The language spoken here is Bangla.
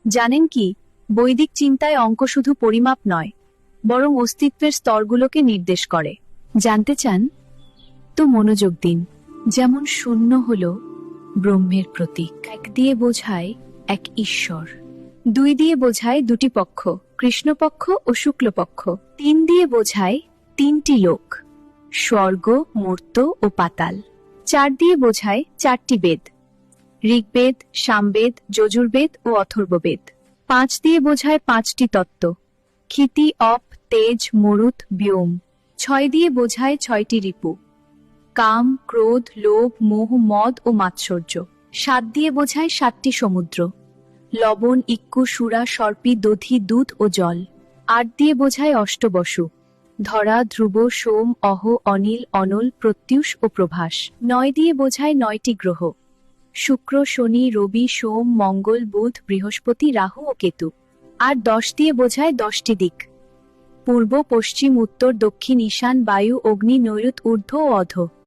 জানেন কি, বৈদিক চিন্তায় অঙ্ক শুধু পরিমাপ নয়, বরং অস্তিত্বের স্তরগুলোকে নির্দেশ করে। জানতে চান? তো মনোযোগ দিন। যেমন শূন্য হল ব্রহ্মের প্রতীক, এক দিয়ে বোঝায় এক ঈশ্বর, দুই দিয়ে বোঝায় দুটি পক্ষ, কৃষ্ণপক্ষ ও শুক্লপক্ষ, তিন দিয়ে বোঝায় তিনটি লোক, স্বর্গ, মর্ত্য ও পাতাল, চার দিয়ে বোঝায় চারটি বেদ, ঋগ্বেদ, সামবেদ, যজুর্বেদ ও অথর্ববেদ, পাঁচ দিয়ে বোঝায় পাঁচটি তত্ত্ব, ক্ষিতি, অপ, তেজ, মরুত, ব্যোম, ছয় দিয়ে বোঝায় ছয়টি রিপু, কাম, ক্রোধ, লোভ, মোহ, মদ ও মাৎসর্য, সাত দিয়ে বোঝায় সাতটি সমুদ্র, লবণ, ইক্কু, সুরা, সর্পি, দধি, দুধ ও জল, আট দিয়ে বোঝায় অষ্টবসু, ধরা, ধ্রুব, সোম, অহ, অনিল, অনল, প্রত্যুষ ও প্রভাস, নয় দিয়ে বোঝায় নয়টি গ্রহ, শুক্র, শনি, রবি, সোম, মঙ্গল, বুধ, বৃহস্পতি, রাহু ও কেতু, আর 10 দিয়ে বোঝায় 10টি দিক, পূর্ব, পশ্চিম, উত্তর, দক্ষিণ, ঈশান, বায়ু, অগ্নি, নৈরুত, ঊর্ধ্ব ও অধ।